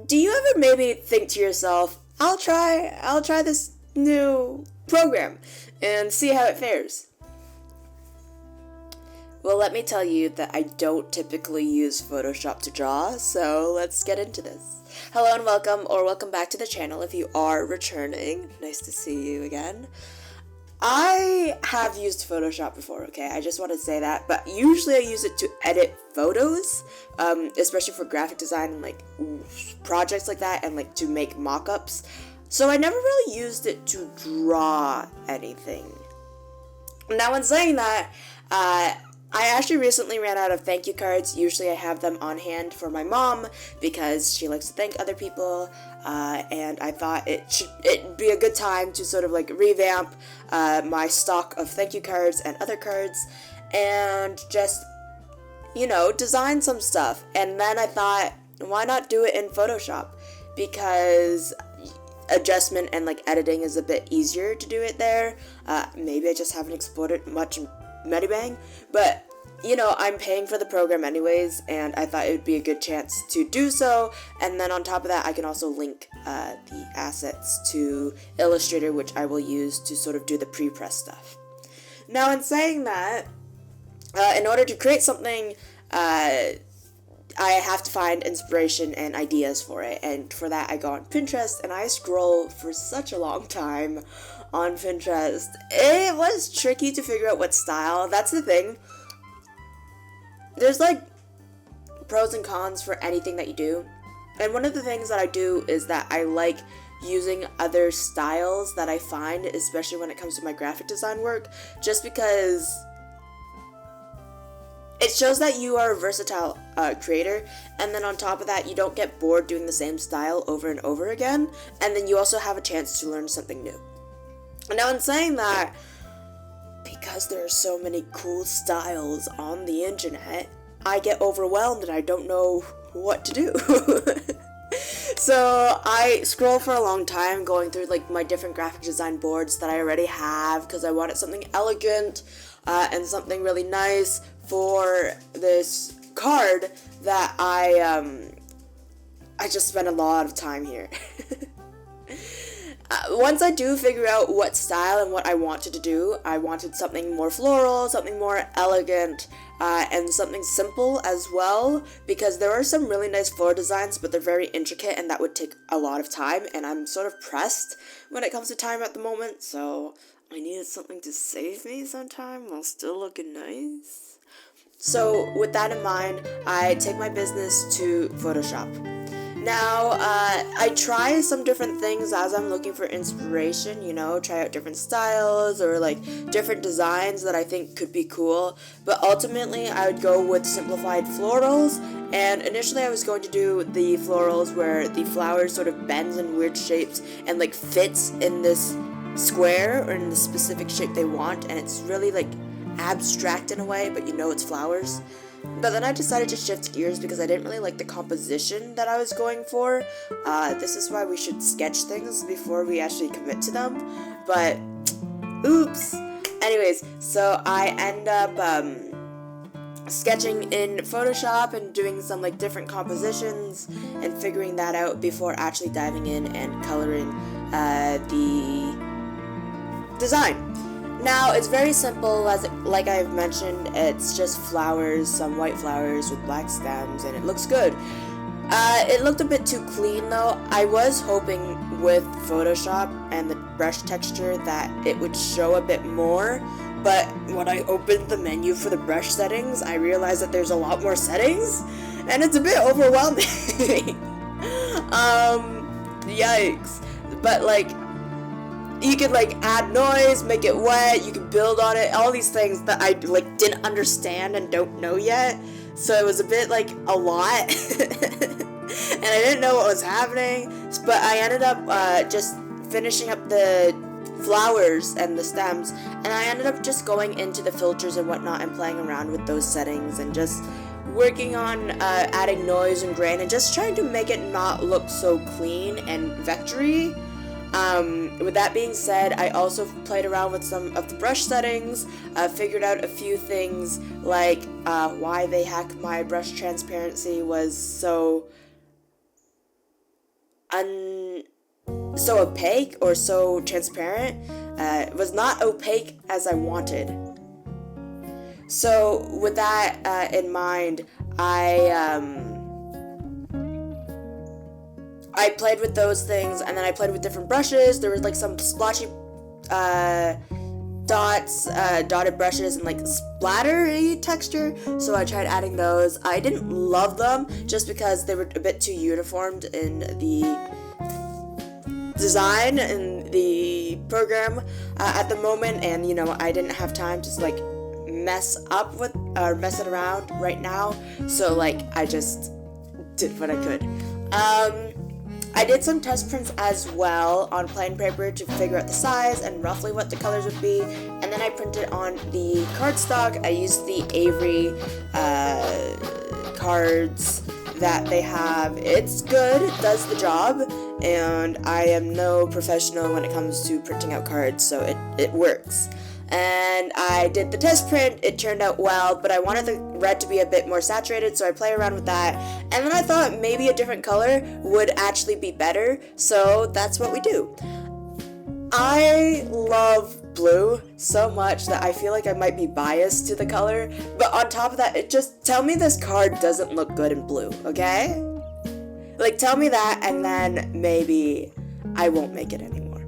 do you ever maybe think to yourself, I'll try this new program and see how it fares? Well, let me tell you that I don't typically use Photoshop to draw, so let's get into this. Hello and welcome, or welcome back to the channel if you are returning. Nice to see you again. I have used Photoshop before, okay? I just want to say that, but usually I use it to edit photos, especially for graphic design and like projects like that, and like to make mock-ups. So I never really used it to draw anything. Now, in saying that, I actually recently ran out of thank you cards. Usually I have them on hand for my mom because she likes to thank other people, and I thought it'd be a good time to sort of like revamp my stock of thank you cards and other cards and just, design some stuff. And then I thought, why not do it in Photoshop? Because adjustment and like editing is a bit easier to do it there. Maybe I just haven't explored it much in Medibang, but I'm paying for the program anyways, and I thought it would be a good chance to do so. And then on top of that, I can also link the assets to Illustrator, which I will use to sort of do the pre-press stuff. Now, in saying that, in order to create something, I have to find inspiration and ideas for it, and for that I go on Pinterest, and I scroll for such a long time on Pinterest. It was tricky to figure out what style. That's the thing. There's like pros and cons for anything that you do, and one of the things that I do is that I like using other styles that I find, especially when it comes to my graphic design work, just because it shows that you are a versatile creator, and then on top of that, you don't get bored doing the same style over and over again, and then you also have a chance to learn something new. Now, in saying that, because there are so many cool styles on the internet, I get overwhelmed and I don't know what to do. So I scroll for a long time going through like my different graphic design boards that I already have, because I wanted something elegant and something really nice for this card that I just spent a lot of time here. Once I do figure out what style and what I wanted to do, I wanted something more floral, something more elegant, and something simple as well, because there are some really nice floral designs, but they're very intricate and that would take a lot of time, and I'm sort of pressed when it comes to time at the moment, so I needed something to save me some time while still looking nice. So with that in mind, I take my business to Photoshop. Now, I try some different things as I'm looking for inspiration, try out different styles or like different designs that I think could be cool, but ultimately I would go with simplified florals, and initially I was going to do the florals where the flowers sort of bends in weird shapes and like fits in this square or in the specific shape they want, and it's really like abstract in a way, but it's flowers. But then I decided to shift gears because I didn't really like the composition that I was going for. This is why we should sketch things before we actually commit to them. But, oops. Anyways, so I end up sketching in Photoshop and doing some like different compositions and figuring that out before actually diving in and coloring the design. Now, it's very simple, like I've mentioned, it's just flowers, some white flowers with black stems, and it looks good. It looked a bit too clean though. I was hoping with Photoshop and the brush texture that it would show a bit more, but when I opened the menu for the brush settings, I realized that there's a lot more settings, and it's a bit overwhelming. Yikes. But like, you could like add noise, make it wet, you could build on it, all these things that I like didn't understand and don't know yet. So it was a bit like a lot. And I didn't know what was happening. But I ended up just finishing up the flowers and the stems, and I ended up just going into the filters and whatnot and playing around with those settings and just working on adding noise and grain and just trying to make it not look so clean and vectory. With that being said, I also played around with some of the brush settings, figured out a few things like why the heck my brush transparency was so so opaque or so transparent. It was not opaque as I wanted. So with that in mind, I played with those things, and then I played with different brushes. There was like some splotchy dots, dotted brushes, and like splattery texture, so I tried adding those. I didn't love them just because they were a bit too uniformed in the design in the program at the moment, and you know, I didn't have time to like mess it around right now, so like I just did what I could. I did some test prints as well on plain paper to figure out the size and roughly what the colors would be, and then I printed on the cardstock. I used the Avery cards that they have. It's good, it does the job, and I am no professional when it comes to printing out cards, so it works. And I did the test print. It turned out well, but I wanted the red to be a bit more saturated, so I play around with that. And then I thought maybe a different color would actually be better, so that's what we do. I love blue so much that I feel like I might be biased to the color, but on top of that, it just, tell me this card doesn't look good in blue, okay? Like, tell me that, and then maybe I won't make it anymore.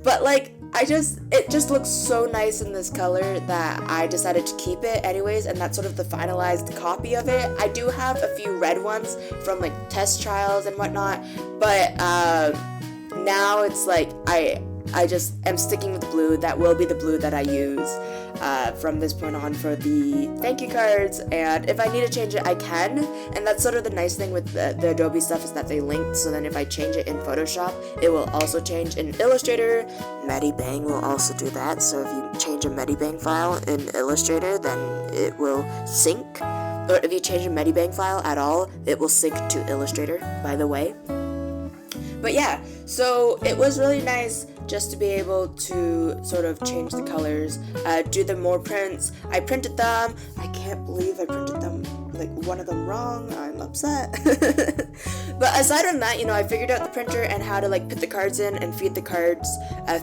But like, it just looks so nice in this color that I decided to keep it anyways, and that's sort of the finalized copy of it. I do have a few red ones from like test trials and whatnot, but now it's like I just am sticking with blue. That will be the blue that I use from this point on for the thank you cards, and if I need to change it, I can. And that's sort of the nice thing with the Adobe stuff, is that they linked, so then if I change it in Photoshop, it will also change in Illustrator. Medibang will also do that, so if you change a Medibang file in Illustrator, then it will sync. Or if you change a Medibang file at all, it will sync to Illustrator, by the way. But yeah, so it was really nice just to be able to sort of change the colors, do the more prints. I printed them. I can't believe I printed them, like one of them wrong. I'm upset. But aside from that, you know, I figured out the printer and how to like put the cards in and feed the cards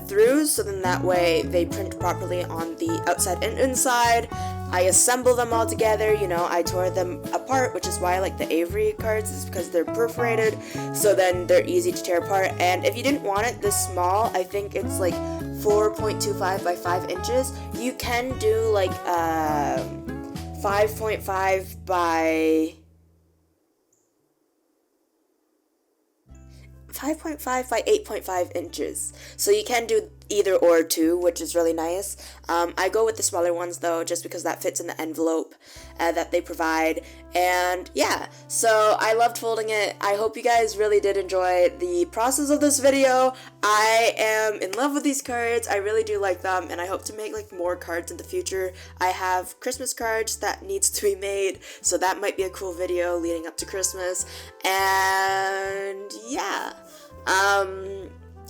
through, so then that way they print properly on the outside and inside. I assemble them all together, you know, I tore them apart, which is why I like the Avery cards, is because they're perforated, so then they're easy to tear apart. And if you didn't want it this small, I think it's like 4.25 by 5 inches, you can do like 5.5 by 8.5 inches. So you can do either or two, which is really nice. I go with the smaller ones though, just because that fits in the envelope that they provide. And yeah, so I loved folding it. I hope you guys really did enjoy the process of this video. I am in love with these cards. I really do like them, and I hope to make like more cards in the future. I have Christmas cards that needs to be made, so that might be a cool video leading up to Christmas. And yeah,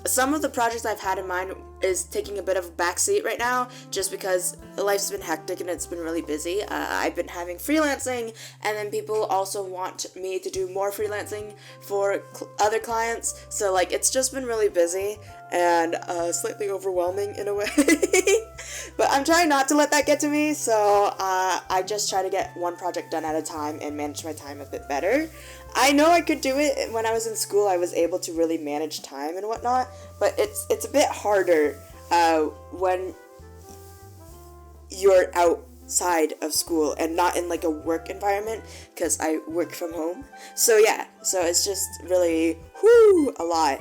some of the projects I've had in mind is taking a bit of a backseat right now, just because life's been hectic and it's been really busy. I've been having freelancing, and then people also want me to do more freelancing for other clients, so like it's just been really busy and slightly overwhelming in a way. But I'm trying not to let that get to me, so I just try to get one project done at a time and manage my time a bit better. I know I could do it. When I was in school, I was able to really manage time and whatnot, but it's a bit harder when you're outside of school and not in like a work environment, because I work from home. So yeah, so it's just really a lot.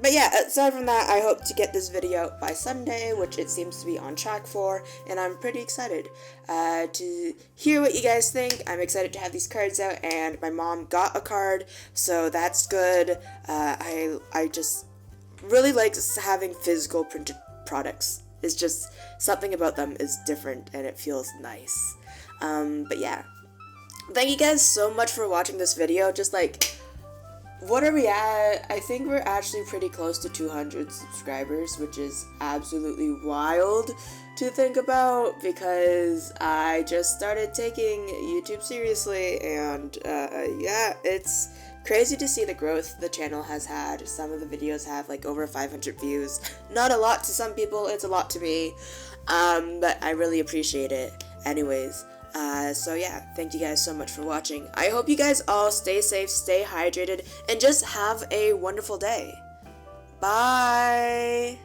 But yeah, aside from that, I hope to get this video out by Sunday, which it seems to be on track for, and I'm pretty excited to hear what you guys think. I'm excited to have these cards out, and my mom got a card, so that's good. I just really like having physical printed products. It's just something about them is different, and it feels nice. But yeah, thank you guys so much for watching this video. Just like, what are we at? I think we're actually pretty close to 200 subscribers, which is absolutely wild to think about, because I just started taking YouTube seriously, and yeah, it's Crazy to see the growth the channel has had. Some of the videos have like over 500 views. Not a lot to some people, it's a lot to me, but I really appreciate it. Anyways, so yeah, thank you guys so much for watching. I hope you guys all stay safe, stay hydrated, and just have a wonderful day. Bye!